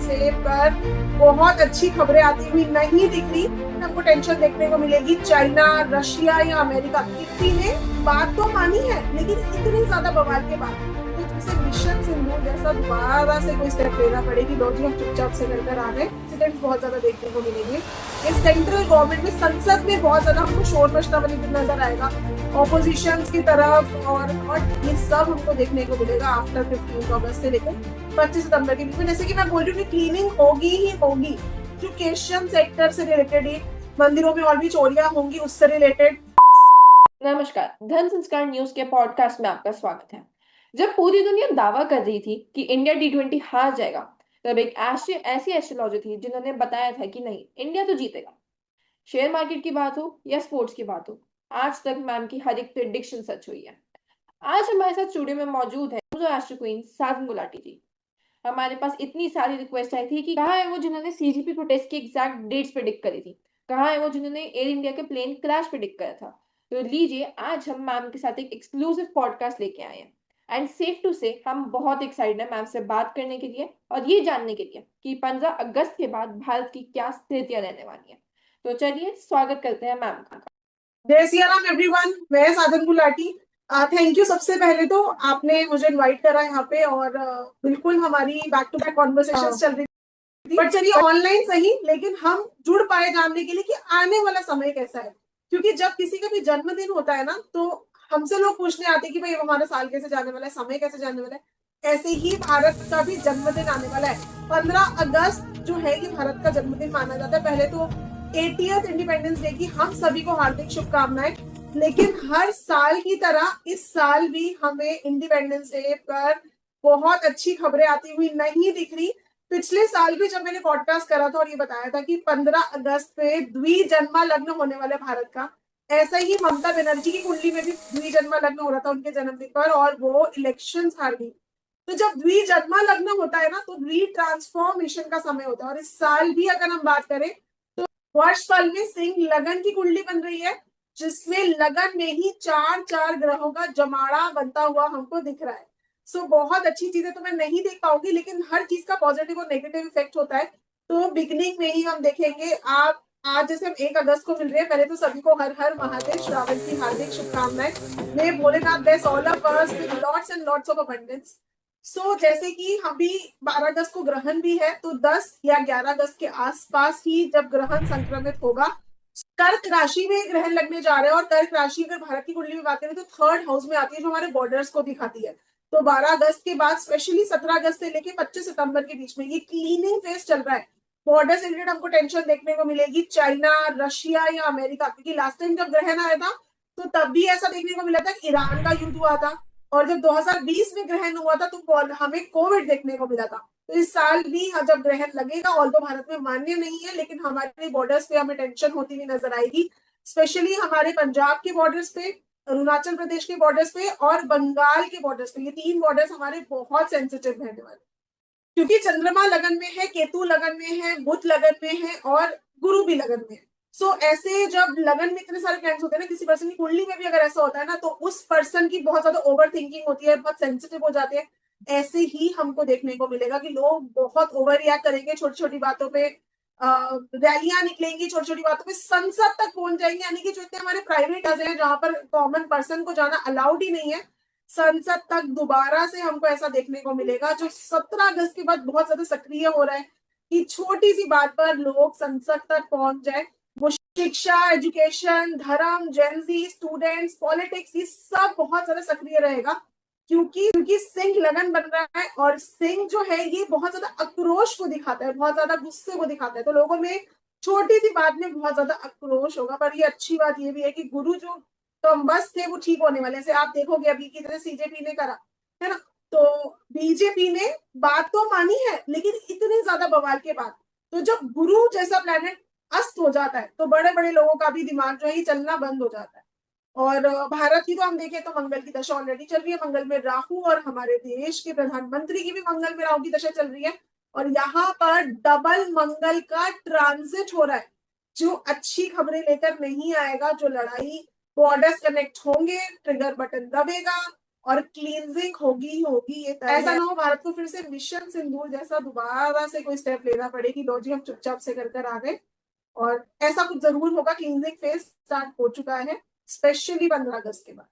से पर बहुत अच्छी खबरें आती हुई नहीं दिख रही। हमको टेंशन देखने को मिलेगी चाइना, रशिया या अमेरिका। किसी ने बात तो मानी है लेकिन इतनी ज्यादा बवाल के बाद तो जैसे मिशन सिंदूर जैसा दोबारा से कोई स्टेप लेना पड़ेगी। लो जी, हम चुपचाप से कर आ गए। इंसिडेंट्स बहुत ज्यादा देखने को मिलेंगे। ये सेंट्रल गवर्नमेंट में, संसद में बहुत ज्यादा हमको शोर मचता बनी नजर आएगा ऑपोजिशन की तरफ, और ये सब हमको देखने को मिलेगा आफ्टर 15 अगस्त से लेकर 25 सितंबर के बीच में। जैसे कि मैं बोल रही हूँ कि क्लीनिंग होगी ही होगी। एजुकेशन सेक्टर से रिलेटेड ही, मंदिरों में और भी चोरियां होंगी उससे रिलेटेड। नमस्कार, धन संस्कार न्यूज के पॉडकास्ट में आपका स्वागत है। जब पूरी दुनिया दावा कर रही थी कि इंडिया T20 हार जाएगा, तब एक ऐसी एस्ट्रोलॉजर थी जिन्होंने बताया था कि नहीं, इंडिया तो जीतेगा। शेयर मार्केट की बात हो या स्पोर्ट्स की बात हो, आज तक मैम की हर एक प्रिडिक्शन सच हुई है। आज हमारे साथ स्टूडियो में मौजूद है एस्ट्रो क्वीन साधन गुलाटी जी। हमारे पास इतनी सारी रिक्वेस्ट आई थी कि कहाँ है वो जिन्होंने CGP प्रोटेस्ट की एग्जैक्ट डेट्स प्रिडिक्ट करी थी, कहाँ है वो जिन्होंने एयर इंडिया के प्लेन क्रैश प्रिडिक्ट करा था। तो लीजिए, आज हम मैम के साथ एक एक्सक्लूसिव पॉडकास्ट लेके आए हैं। एंड सेफ टू से हम बहुत एक्साइटेड हैं मैम से बात करने के लिए और ये जानने के लिए कि 15 अगस्त के बाद भारत की क्या स्थितियां रहने वाली हैं। तो चलिए स्वागत करते हैं मैम का। जय सिया राम एवरीवन, मैं साधन गुलाटी। थैंक यू सबसे पहले तो, आपने मुझे इनवाइट करा यहाँ पे, और बिल्कुल हमारी बैक टू बैक कॉन्वर्सेशन चल रही थी। बट चलिए, ऑनलाइन सही, लेकिन हम जुड़ पाए जानने के लिए कि आने वाला समय कैसा है। क्योंकि जब किसी का भी जन्मदिन होता है ना, तो हमसे लोग पूछने आते हैं कि भाई हमारा साल कैसे जाने वाला है, समय कैसे जाने वाला है। ऐसे ही भारत का भी जन्मदिन आने वाला है। 15 अगस्त जो है ये भारत का जन्मदिन माना जाता है। पहले तो 80th इंडिपेंडेंस डे की हम सभी को हार्दिक शुभकामनाएं। लेकिन हर साल की तरह इस साल भी हमें इंडिपेंडेंस डे पर बहुत अच्छी खबरें आती हुई नहीं दिख रही। पिछले साल भी जब मैंने पॉडकास्ट करा था और ये बताया था कि 15 अगस्त पे द्विजन्मा लग्न होने वाला है भारत का, ऐसा ही ममता बनर्जी की कुंडली में भी द्विजन्मा लग्न हो रहा था उनके जन्मदिन पर, और वो इलेक्शन हार गई। तो जब द्विजन्मा लग्न होता है ना, तो रीट्रांसफॉर्मेशन का समय होता है। और इस साल भी अगर हम बात करें, वर्ष फल में सिंह लगन की कुंडली बन रही है, जिसमें लगन में ही चार चार ग्रहों का जमाड़ा बनता हुआ हमको दिख रहा है। सो बहुत अच्छी चीजें तो मैं नहीं देख पाऊंगी, लेकिन हर चीज का पॉजिटिव और नेगेटिव इफेक्ट होता है। तो बिगनिंग में ही हम देखेंगे। आप आज जैसे हम 1 अगस्त को मिल रहे हैं, पहले तो सभी को हर हर महादेव श्रावण की हार्दिक शुभकामनाएं। May Bholenath bless all of us with lots and lots of abundance. जैसे कि हम भी 12 अगस्त को ग्रहण भी है, तो 10 या 11 अगस्त के आसपास ही जब ग्रहण संक्रमित होगा, कर्क राशि में ग्रहण लगने जा रहा है। और कर्क राशि अगर भारत की कुंडली में बात करें तो थर्ड हाउस में आती है, जो हमारे बॉर्डर्स को दिखाती है। तो 12 अगस्त के बाद, स्पेशली 17 अगस्त से लेके 25 सितंबर के बीच में ये क्लीनिंग फेज चल रहा है। बॉर्डर से रिलेटेड हमको टेंशन देखने को मिलेगी चाइना, रशिया या अमेरिका। क्योंकि लास्ट टाइम जब ग्रहण आया था तो तब भी ऐसा देखने को मिला था कि ईरान का युद्ध हुआ था। और जब 2020 में ग्रहण हुआ था तो हमें कोविड देखने को मिला था। तो इस साल भी जब ग्रहण लगेगा, और तो भारत में मान्य नहीं है, लेकिन हमारे बॉर्डर्स पे हमें टेंशन होती हुई नजर आएगी। स्पेशली हमारे पंजाब के बॉर्डर्स पे, अरुणाचल प्रदेश के बॉर्डर्स पे और बंगाल के बॉर्डर्स पे, ये 3 बॉर्डर्स हमारे बहुत सेंसिटिव रहने वाले। क्योंकि चंद्रमा लगन में है, केतु लगन में है, बुध लगन में है और गुरु भी लगन में है। ऐसे जब लगन में इतने सारे प्लैनेट्स होते हैं ना, किसी पर्सन की कुंडली में भी अगर ऐसा होता है ना, तो उस पर्सन की बहुत ज्यादा ओवर थिंकिंग होती है, बहुत सेंसिटिव हो जाते हैं। ऐसे ही हमको देखने को मिलेगा कि लोग बहुत ओवर रिएक्ट करेंगे छोटी छोटी बातों पे। रैलियां निकलेंगी छोटी छोटी बातों पे, संसद तक पहुंच जाएंगे। यानी कि जो इतने हमारे प्राइवेट हैं जहां पर कॉमन पर्सन को जाना अलाउड ही नहीं है, संसद तक दोबारा से हमको ऐसा देखने को मिलेगा, जो 17 अगस्त के बाद बहुत ज्यादा सक्रिय हो रहा है कि छोटी सी बात पर लोग संसद तक पहुंच जाए। वो शिक्षा, एजुकेशन, धर्म, जेंजी, स्टूडेंट्स, पॉलिटिक्स, ये सब बहुत ज्यादा सक्रिय रहेगा। क्योंकि सिंह लगन बन रहा है, और सिंह जो है ये बहुत ज्यादा आक्रोश को दिखाता है, बहुत ज्यादा गुस्से को दिखाता है। तो लोगों में छोटी सी बात में बहुत ज्यादा आक्रोश होगा। पर ये अच्छी बात ये भी है कि गुरु जो तो बस थे वो ठीक होने वाले। जैसे आप देखोगे अभी की तरह CJP ने करा है ना, तो बीजेपी ने बात तो मानी है, लेकिन इतनी ज्यादा बवाल के बाद, तो जब गुरु जैसा प्लेनेट अस्त हो जाता है तो बड़े बड़े लोगों का भी दिमाग जो है चलना बंद हो जाता है। और भारत की तो हम देखें तो मंगल की दशा ऑलरेडी चल रही है, मंगल में राहु, और हमारे देश के प्रधानमंत्री की भी मंगल में राहु की दशा चल रही है। और यहाँ पर डबल मंगल का ट्रांजिट हो रहा है, जो अच्छी खबरें लेकर नहीं आएगा। जो लड़ाई, बॉर्डर्स कनेक्ट होंगे, ट्रिगर बटन दबेगा और क्लींजिंग होगी ही होगी, ये ऐसा ना हो भारत को फिर से मिशन सिंदूर जैसा दोबारा से कोई स्टेप लेना पड़े कि लो जी हम चुपचाप से कर आ गए, और ऐसा कुछ जरूर होगा। क्लींजिंग फेज स्टार्ट हो चुका है स्पेशली 15 अगस्त के बाद।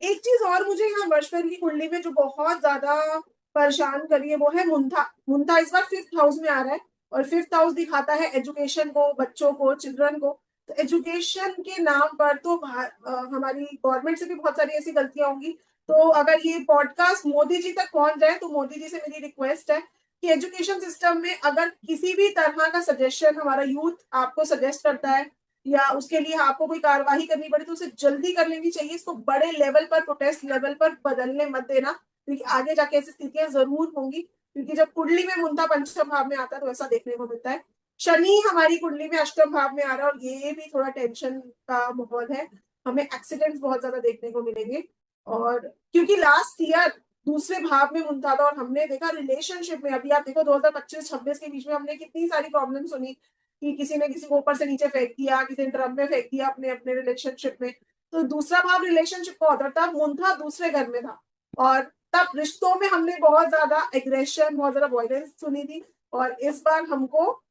एक चीज और मुझे यहाँ वर्षभर की कुंडली में जो बहुत ज्यादा परेशान करी है वो है मुंथा। मुंथा इस बार 5th हाउस में आ रहा है, और 5th हाउस दिखाता है एजुकेशन को, बच्चों को, चिल्ड्रन को। तो एजुकेशन के नाम पर तो हमारी गवर्नमेंट से भी बहुत सारी ऐसी गलतियां होंगी। तो अगर ये पॉडकास्ट मोदी जी तक पहुंच जाए तो मोदी जी से मेरी रिक्वेस्ट है कि एजुकेशन सिस्टम में अगर किसी भी तरह का सजेशन हमारा यूथ आपको सजेस्ट करता है, या उसके लिए आपको कोई कार्यवाही करनी पड़े, तो उसे जल्दी कर लेनी चाहिए। इसको बड़े लेवल पर, प्रोटेस्ट लेवल पर बदलने मत देना, क्योंकि आगे जाके ऐसी स्थितियां जरूर होंगी। क्योंकि जब कुंडली में मुंता पंचम भाव में आता है तो ऐसा देखने को मिलता है। शनि हमारी कुंडली में अष्टम भाव में आ रहा है, और ये भी थोड़ा टेंशन का माहौल है। हमें एक्सीडेंट्स बहुत ज्यादा देखने को मिलेंगे। और क्योंकि लास्ट ईयर दूसरे भाव में मुंता था, और हमने देखा रिलेशनशिप में, अभी आप देखो 2025-26 के बीच में हमने कितनी सारी प्रॉब्लम सुनी कि किसी ने किसी को ऊपर से नीचे फेंक दिया, किसी ने ड्रम में फेंक दिया अपने अपने रिलेशनशिप में। तो दूसरा भाव रिलेशनशिप का होता था, मुंथा दूसरे घर में था, और तब रिश्तों में हमने बहुत ज्यादा एग्रेशन, बहुत ज्यादा वॉयलेंस सुनी थी। और इस बार हमको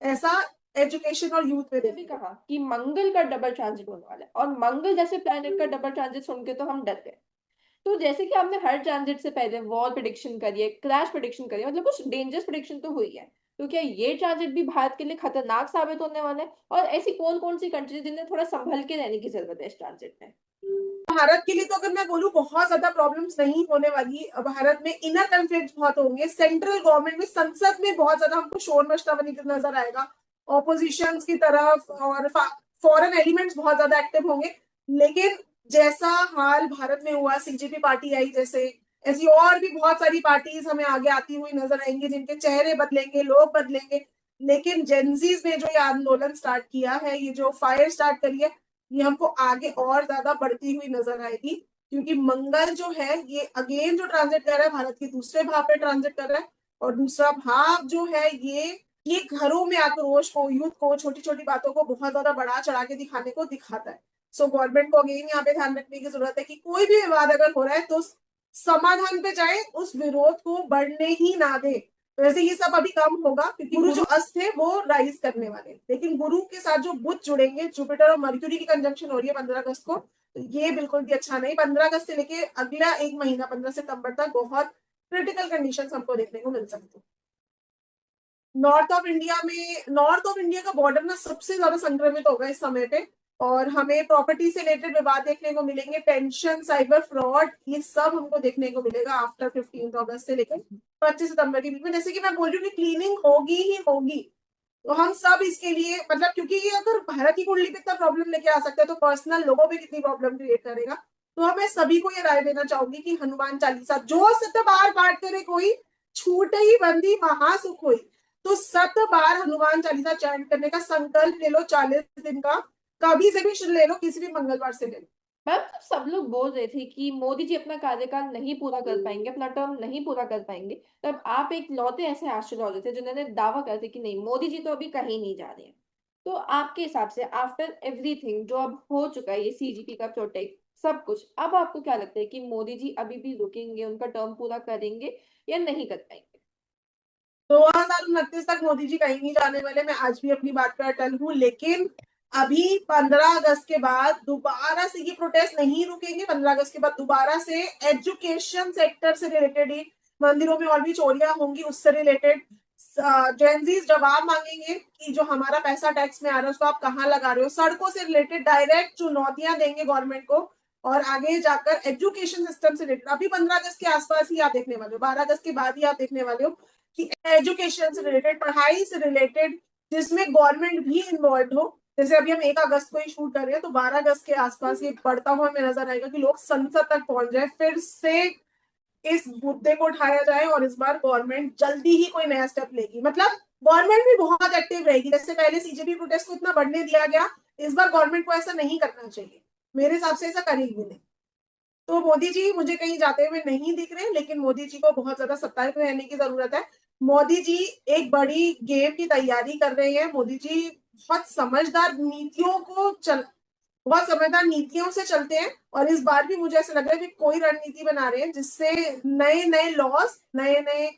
ऐसा एजुकेशन और यूथ में भी कहा कि मंगल का डबल ट्रांजिट होने वाला है, और मंगल जैसे प्लैनेट का डबल ट्रांजिट सुन के तो हम डर गए। तो जैसे कि आपने हर ट्रांजिट से पहले वॉर प्रेडिक्शन करी है, क्रैश प्रेडिक्शन करी है, मतलब कुछ डेंजरस प्रेडिक्शन तो हुई है, तो क्या ये ट्रांजिट भी भारत के लिए खतरनाक साबित होने वाला है? और ऐसी कौन कौन सी कंट्री जिन्हें थोड़ा संभल के रहने की जरूरत है इस ट्रांजिट में? भारत के लिए तो अगर मैं बोलूं बहुत ज्यादा प्रॉब्लम्स नहीं होने वाली। भारत में इनर कन्फ्लिक्ट बहुत होंगे, सेंट्रल गवर्नमेंट में, संसद में बहुत ज्यादा हमको शोर मचता नजर आएगा ऑपोजिशन की तरफ, और फॉरेन एलिमेंट्स बहुत ज्यादा एक्टिव होंगे। लेकिन जैसा हाल भारत में हुआ, सीजेपी पार्टी आई जैसे, ऐसी और भी बहुत सारी पार्टीज हमें आगे आती हुई नजर आएंगी, जिनके चेहरे बदलेंगे, लोग बदलेंगे। लेकिन जेंजीज ने जो ये आंदोलन स्टार्ट किया है, ये जो फायर स्टार्ट करी है, ये हमको आगे और ज्यादा बढ़ती हुई नजर आएगी। क्योंकि मंगल जो है ये अगेन जो ट्रांजिट कर रहा है भारत के दूसरे भाव पे ट्रांजिट कर रहा है, और दूसरा भाव जो है ये घरों में आक्रोश को, यूथ को, छोटी छोटी बातों को बहुत ज्यादा बढ़ा चढ़ा के दिखाने को दिखाता है। सो गवर्नमेंट को अगेन यहाँ पे ध्यान रखने की जरूरत है कि कोई भी विवाद अगर हो रहा है तो समाधान पे जाए, उस विरोध को बढ़ने ही ना दे। तो वैसे ये सब अभी कम होगा, क्योंकि गुरु जो अस्त है वो राइज करने वाले, लेकिन गुरु के साथ जो बुध जुड़ेंगे, जुपिटर और मर्क्यूरी की कंजंक्शन हो रही है 15 अगस्त को, तो ये बिल्कुल भी अच्छा नहीं। 15 अगस्त से लेके अगला एक महीना 15 सितंबर तक बहुत क्रिटिकल कंडीशन हमको देखने को मिल सकती है। नॉर्थ ऑफ इंडिया का बॉर्डर ना सबसे ज्यादा संक्रमित होगा इस समय पे, और हमें प्रॉपर्टी से रिलेटेड विवाद देखने को मिलेंगे, टेंशन, साइबर फ्रॉड, ये सब हमको देखने को मिलेगा आफ्टर 15 अगस्त से लेकर 25 सितंबर के बीच में। जैसे कि मैं बोल रही हूँ कि क्लीनिंग होगी ही होगी, तो हम सब इसके लिए, मतलब क्योंकि ये अगर भारत की कुंडली पे इतना प्रॉब्लम लेके आ सकता है, तो पर्सनल लोगों पे कितनी प्रॉब्लम क्रिएट करेगा। तो मैं सभी को ये राय देना चाहूंगी कि हनुमान चालीसा जो 7 बार पाठ करे कोई, छूट ही बंदी महासुख हुई। तो 7 बार हनुमान चालीसा चैंट करने का संकल्प ले लो, 40 दिन का, कभी से भी ले लो, किसी भी मंगलवार से ले लो। मैम, तो सब लोग बोल रहे थे कि मोदी जी अपना कार्यकाल नहीं पूरा कर पाएंगे, अपना टर्म नहीं पूरा कर पाएंगे, तब आप एक लौते ऐसे एस्ट्रोलॉजर थे जिन्होंने दावा करते कि नहीं, मोदी जी तो अभी कहीं नहीं जा रहे हैं। तो आपके हिसाब से आफ्टर एवरीथिंग जो अब हो चुका है, ये सीजीपी का प्रोटेक्ट सब कुछ, अब आपको क्या लगता है कि मोदी जी अभी भी रुकेंगे, उनका टर्म पूरा करेंगे या नहीं कर पाएंगे? 2029 तक मोदी जी कहीं नहीं जाने वाले, मैं आज भी अपनी बात पर अटल हूँ। लेकिन अभी 15 अगस्त के बाद दोबारा से ये प्रोटेस्ट नहीं रुकेंगे। 15 अगस्त के बाद दोबारा से एजुकेशन सेक्टर से रिलेटेड ही, मंदिरों में और भी चोरियां होंगी उससे रिलेटेड, जेंजीज जवाब मांगेंगे कि जो हमारा पैसा टैक्स में आ रहा है उसको आप कहाँ लगा रहे हो। सड़कों से रिलेटेड डायरेक्ट चुनौतियां देंगे गवर्नमेंट को, और आगे जाकर एजुकेशन सिस्टम से रिलेटेड अभी 15 अगस्त के आसपास ही आप देखने वाले हो, 12 अगस्त के बाद ही आप देखने वाले हो कि एजुकेशन से रिलेटेड, पढ़ाई से रिलेटेड, जिसमें गवर्नमेंट भी इन्वॉल्व हो। जैसे अभी हम 1 अगस्त को ही शूट कर रहे हैं, तो 12 अगस्त के आसपास ये बढ़ता हुआ हमें नजर आएगा कि लोग संसद तक पहुंच जाए, फिर से इस मुद्दे को उठाया जाए, और इस बार गवर्नमेंट जल्दी ही कोई नया स्टेप लेगी। मतलब गवर्नमेंट भी बहुत एक्टिव रहेगी, जैसे पहले सीजेपी प्रोटेस्ट को इतना बढ़ने दिया गया, इस बार गवर्नमेंट को ऐसा नहीं करना चाहिए, मेरे हिसाब से ऐसा करेगी नहीं। तो मोदी जी मुझे कहीं जाते हुए नहीं दिख रहे, लेकिन मोदी जी को बहुत ज्यादा सतर्क रहने की जरूरत है। मोदी जी एक बड़ी गेम की तैयारी कर रहे हैं। मोदी जी बहुत समझदार नीतियों को बहुत समझदार नीतियों से चलते हैं, और इस बार भी मुझे ऐसा लग रहा है कि कोई रणनीति बना रहे हैं जिससे नए नए लॉज, नए नए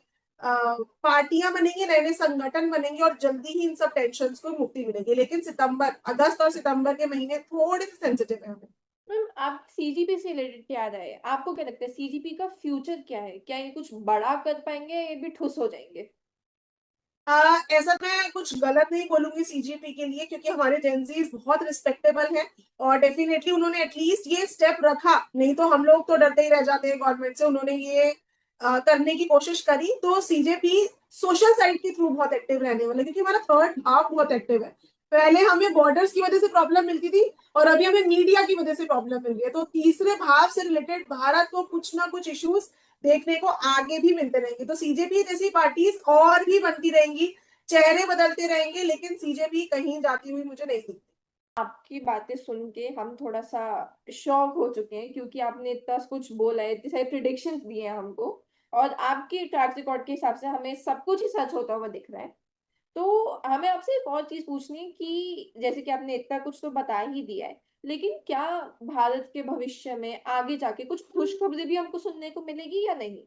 पार्टियां बनेंगी, नए नए संगठन बनेंगे, और जल्दी ही इन सब टेंशन को मुक्ति मिलेगी। लेकिन सितंबर, अगस्त और सितंबर के महीने थोड़े से सेंसिटिव है हमें। मैम, आप सीजीपी से रिलेटेड क्या रहा है, आपको क्या लगता है सीजीपी का फ्यूचर क्या है, क्या ये कुछ बड़ा कर पाएंगे या ये भी ठुस हो जाएंगे? ऐसा मैं कुछ गलत नहीं बोलूंगी सीजीपी के लिए, क्योंकि हमारे जेंजीज बहुत रिस्पेक्टेबल हैं, और डेफिनेटली उन्होंने एटलीस्ट ये स्टेप रखा। नहीं तो हम लोग तो डरते ही रह जाते हैं गवर्नमेंट से। उन्होंने ये करने की कोशिश करी, तो सीजेपी सोशल साइड के थ्रू बहुत एक्टिव रहने वाला है, क्योंकि हमारा थर्ड हाफ बहुत एक्टिव है। पहले हमें बॉर्डर्स की वजह से प्रॉब्लम मिलती थी, और अभी हमें मीडिया की वजह से प्रॉब्लम मिल रही है। तो तीसरे भाव से रिलेटेड भारत को कुछ ना कुछ इश्यूज देखने को आगे भी मिलते रहेंगे। तो सीजेपी जैसी पार्टीज और भी बनती रहेंगी, चेहरे बदलते रहेंगे, लेकिन सीजेपी कहीं जाती हुई मुझे नहीं दिखती। आपकी बातें सुन के हम थोड़ा सा शॉक हो चुके हैं, क्योंकि आपने इतना कुछ बोला है, इतने सारे प्रिडिक्शंस दिए हैं हमको, और आपके ट्रैक रिकॉर्ड के हिसाब से हमें सब कुछ ही सच होता हुआ दिख रहा है। तो हमें आपसे एक और चीज पूछनी है कि जैसे कि आपने इतना कुछ तो बता ही दिया है, लेकिन क्या भारत के भविष्य में आगे जाके कुछ खुशखबरी भी हमको सुनने को मिलेगी या नहीं?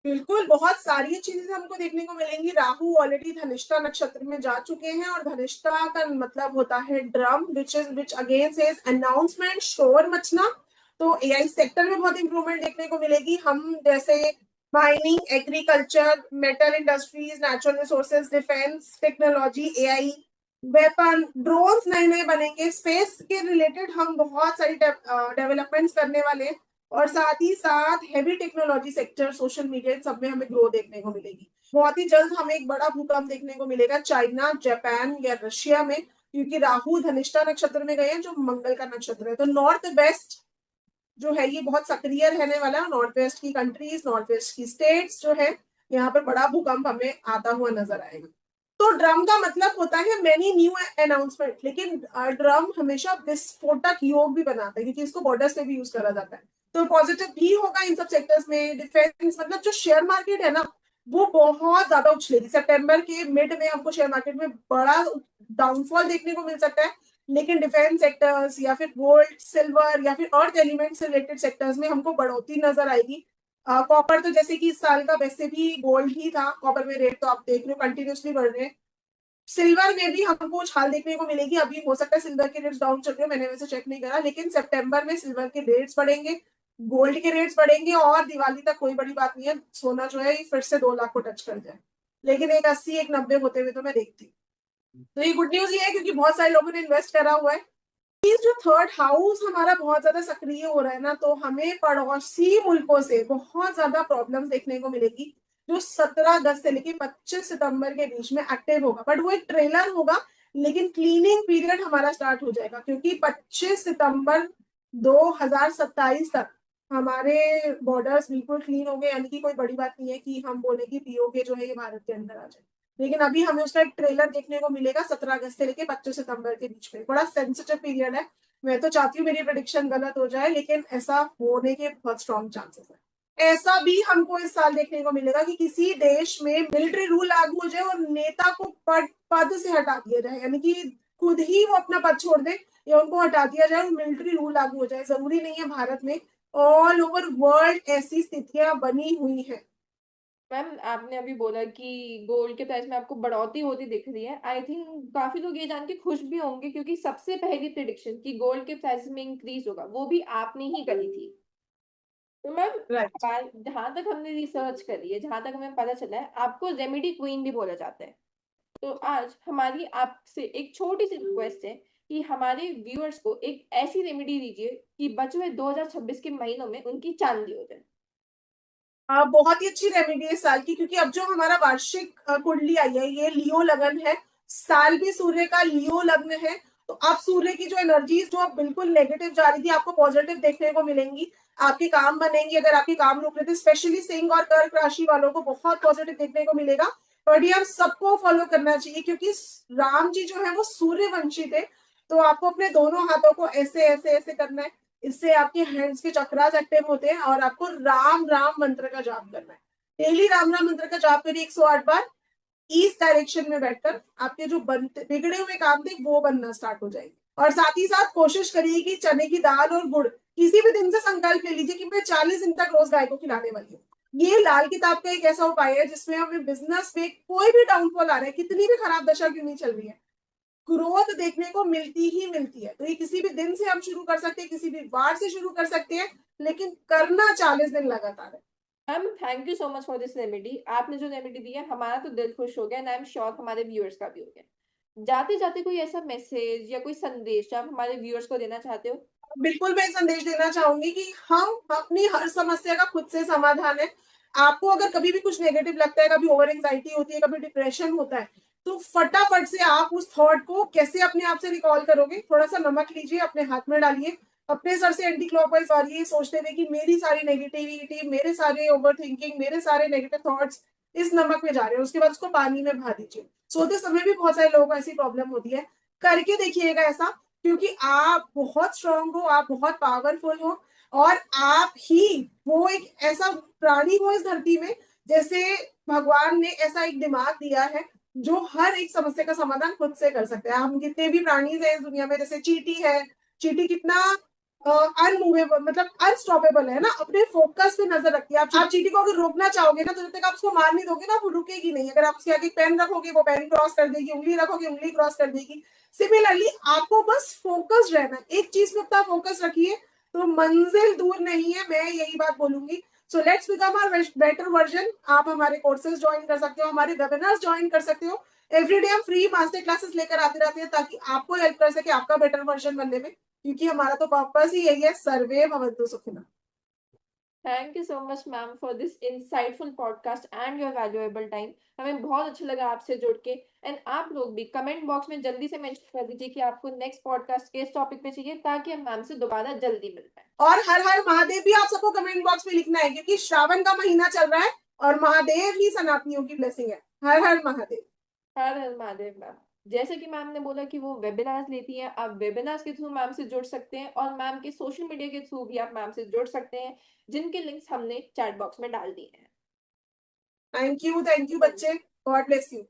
बिल्कुल, बहुत सारी चीजें हमको देखने को मिलेंगी। राहु ऑलरेडी धनिष्ठा नक्षत्र में जा चुके हैं, और धनिष्ठा का मतलब होता है drum, which again says announcement, शोर मचना। तो एआई सेक्टर में बहुत इंप्रूवमेंट देखने को मिलेगी। हम जैसे mining, agriculture, metal industries, natural resources, defence technology, AI, weapon, drones नए नए बनेंगे। स्पेस के रिलेटेड हम बहुत सारी डेवलपमेंट्स करने वाले हैं, और साथ ही साथ heavy technology sector, social media, इन सब में हमें ग्रो देखने को मिलेगी। बहुत ही जल्द हमें एक बड़ा भूकंप देखने को मिलेगा चाइना, जापान या रशिया में, क्योंकि राहु धनिष्ठा नक्षत्र में गए हैं, जो मंगल का नक्षत्र है। तो नॉर्थ वेस्ट जो है ये बहुत सक्रिय रहने वाला है। नॉर्थ वेस्ट की कंट्रीज, नॉर्थ वेस्ट की स्टेट्स जो है, यहाँ पर बड़ा भूकंप हमें आता हुआ नजर आएगा। तो ड्रम का मतलब होता है मैनी न्यू अनाउंसमेंट, लेकिन ड्रम हमेशा विस्फोटक योग भी बनाता है, क्योंकि इसको बॉर्डर्स पे भी यूज करा जाता है। तो पॉजिटिव भी होगा इन सब सेक्टर्स में। डिफेंस, मतलब जो शेयर मार्केट है ना, वो बहुत ज्यादा उछलेगी। सितंबर के मिड में हमको शेयर मार्केट में बड़ा डाउनफॉल देखने को मिल सकता है, लेकिन डिफेंस सेक्टर्स या फिर गोल्ड, सिल्वर या फिर अर्थ एलिमेंट से रिलेटेड सेक्टर्स में हमको बढ़ोतरी नजर आएगी। कॉपर तो जैसे कि इस साल का वैसे भी गोल्ड ही था, कॉपर में रेट तो आप देख रहे हो कंटिन्यूसली बढ़ रहे हैं। सिल्वर में भी हमको उछाल देखने को मिलेगी। अभी हो सकता है सिल्वर के रेट्स डाउन चल रहे हो, मैंने वैसे चेक नहीं करा, लेकिन सितंबर में सिल्वर के रेट्स बढ़ेंगे, गोल्ड के रेट्स बढ़ेंगे, और दिवाली तक कोई बड़ी बात नहीं है, सोना जो है ये फिर से 2 लाख को टच कर जाए। लेकिन एक 80, एक 90 होते हुए तो मैं देखती हूँ। तो ये गुड न्यूज ये है, क्योंकि बहुत सारे लोगों ने इन्वेस्ट करा हुआ है। इस जो थर्ड हाउस हमारा बहुत ज्यादा सक्रिय हो रहा है ना, तो हमें पड़ोसी मुल्कों से बहुत ज्यादा प्रॉब्लम्स देखने को मिलेगी, जो 17 अगस्त से लेकर 25 सितंबर के बीच में एक्टिव होगा। बट वो एक ट्रेलर होगा, लेकिन क्लीनिंग पीरियड हमारा स्टार्ट हो जाएगा, क्योंकि 25 सितंबर 2027 तक हमारे बॉर्डर्स बिल्कुल क्लीन हो गए। यानी कि कोई बड़ी बात नहीं है कि हम बोले कि पीओके जो है ये भारत के अंदर आ जाए, लेकिन अभी हमें उसका एक ट्रेलर देखने को मिलेगा 17 अगस्त से लेके 25 सितंबर के बीच में। बड़ा सेंसिटिव पीरियड है। मैं तो चाहती हूँ मेरी प्रेडिक्शन गलत हो जाए, लेकिन ऐसा होने के बहुत स्ट्रॉन्ग चांसेस है। ऐसा भी हमको इस साल देखने को मिलेगा कि किसी देश में मिलिट्री रूल लागू हो जाए और नेता को पद से हटा दिया जाए, यानी कि खुद ही वो अपना पद छोड़ दे या उनको हटा दिया जाए और मिलिट्री रूल लागू हो जाए। जरूरी नहीं है भारत में, ऑल ओवर वर्ल्ड ऐसी स्थितियां बनी हुई है। मैम, आपने अभी बोला कि गोल्ड के प्राइस में आपको बढ़ोतरी होती दिख रही है। आई थिंक काफी लोग ये जान के खुश भी होंगे, क्योंकि सबसे पहली प्रिडिक्शन कि गोल्ड के प्राइस में इंक्रीज होगा वो भी आपने ही करी थी। तो मैम, राइट। जहां तक हमने रिसर्च करी है, जहां तक हमें पता चला है, आपको रेमेडी क्वीन भी बोला जाता है। तो आज हमारी आपसे एक छोटी सी रिक्वेस्ट है कि हमारे व्यूअर्स को एक ऐसी रेमेडी दीजिए कि बचे हुए 2026 के महीनों में उनकी चांदी हो जाए। बहुत ही अच्छी रेमेडी है इस साल की, क्योंकि अब जो हमारा वार्षिक कुंडली आई है ये लियो लगन है। साल भी सूर्य का लियो लग्न है। तो आप सूर्य की जो एनर्जीज जो अब बिल्कुल नेगेटिव जा रही थी, आपको पॉजिटिव देखने को मिलेंगी। आपके काम बनेंगे, अगर आपके काम रुक रहे थे, स्पेशली सिंह और कर्क राशि वालों को बहुत पॉजिटिव देखने को मिलेगा। बट ये हम सबको फॉलो करना चाहिए, क्योंकि राम जी जो है वो सूर्यवंशी थे। तो आपको अपने दोनों हाथों को ऐसे ऐसे ऐसे करना है। इससे आपके हैंड्स के चक्रास एक्टिव होते हैं, और आपको राम राम मंत्र का जाप करना है। डेली राम राम मंत्र का जाप करिए 108 बार। ईस्ट डायरेक्शन में बैठकर आपके जो बनते बिगड़े हुए काम थे वो बनना स्टार्ट हो जाएंगे। और साथ ही साथ कोशिश करिए कि चने की दाल और गुड़, किसी भी दिन से संकल्प ले लीजिए कि मैं 40 दिन तक रोज गाय को खिलाने वाली हूँ। ये लाल किताब का एक ऐसा उपाय है जिसमें हमें बिजनेस में कोई भी डाउनफॉल आ रहा है, कितनी भी खराब दशा क्यों नहीं चल रही है, ग्रोथ देखने को मिलती ही मिलती है। तो ये किसी भी दिन से हम शुरू कर सकते हैं, किसी भी वार से शुरू कर सकते हैं, लेकिन करना 40 दिन लगातार है। Ma'am thank you so much for this remedy. आपने जो रेमेडी दी है हमारा तो दिल खुश हो गया एंड आई एम श्योर हमारे व्यूअर्स का भी हो गया। जाते जाते कोई ऐसा मैसेज या कोई संदेश जो आप हमारे व्यूअर्स को देना चाहते हो? बिल्कुल मैं संदेश देना चाहूंगी कि हम अपनी हर समस्या का खुद से समाधान है। आपको अगर कभी भी कुछ नेगेटिव लगता है, कभी ओवर एंजाइटी होती है, कभी डिप्रेशन होता है, तो फटाफट से आप उस थॉट को कैसे अपने आप से रिकॉल करोगे, थोड़ा सा नमक लीजिए, अपने हाथ में डालिए, अपने सर से एंटी क्लॉकवाइज वारिए, सोचते हुए कि मेरी सारी नेगेटिविटी, मेरे सारे ओवर थिंकिंग, मेरे सारे नेगेटिव थॉट्स इस नमक में जा रहे हैं। उसके बाद उसको पानी में भा दीजिए। सोते समय भी बहुत सारे लोगों को ऐसी प्रॉब्लम होती है, करके देखिएगा ऐसा, क्योंकि आप बहुत स्ट्रांग हो, आप बहुत पावरफुल हो, और आप ही वो एक ऐसा प्राणी हो इस धरती में, जैसे भगवान ने ऐसा एक दिमाग दिया है जो हर एक समस्या का समाधान खुद से कर सकते हैं। हम कितने भी प्राणी है इस दुनिया में, जैसे चींटी है, चींटी कितना अनमूवेबल, मतलब अनस्टॉपेबल है ना, अपने फोकस पे नजर रखती है। आप चींटी को अगर रोकना चाहोगे ना, तो जब तक आप उसको मार नहीं दोगे ना, वो रुकेगी नहीं। अगर आप उसके आगे पेन रखोगे, वो पेन क्रॉस कर देगी, उंगली रखोगे, उंगली क्रॉस कर देगी। सिमिलरली आपको बस फोकस रहना है, एक चीज पे अपना फोकस रखिए, तो मंजिल दूर नहीं है, मैं यही बात बोलूंगी। So let's become our better version. आप हमारे कोर्सेज ज्वाइन कर सकते हो, हमारे वेबिनार्स ज्वाइन कर सकते हो। एवरीडे हम फ्री मास्टर क्लासेस लेकर आते रहते हैं, ताकि आपको हेल्प कर सके आपका बेटर वर्जन बनने में, क्योंकि हमारा तो पर्पस ही यही है, सर्वे भवन्तु सुखिनः। Thank you so much ma'am for this insightful podcast and your valuable time. हमें बहुत अच्छा लगा आपसे जुड़ के। एंड आप लोग भी कमेंट बॉक्स में जल्दी से मेंशन कर दीजिए कि आपको नेक्स्ट पॉडकास्ट किस टॉपिक पे चाहिए, ताकि हम मैम से दोबारा जल्दी मिल पाए। और हर हर महादेव भी आप सबको कमेंट बॉक्स में लिखना है, क्योंकि श्रावण का महीना चल रहा है, और महादेव ही सनातनियों की ब्लेसिंग है। हर हर महादेव। हर हर महादेव मैम। जैसे कि मैम ने बोला कि वो वेबिनार्स लेती हैं, आप वेबिनार्स के थ्रू मैम से जुड़ सकते हैं और मैम के सोशल मीडिया के थ्रू भी आप मैम से जुड़ सकते हैं, जिनके लिंक्स हमने चैट बॉक्स में डाल दिए हैं। थैंक यू बच्चे, गॉड ब्लेस यू।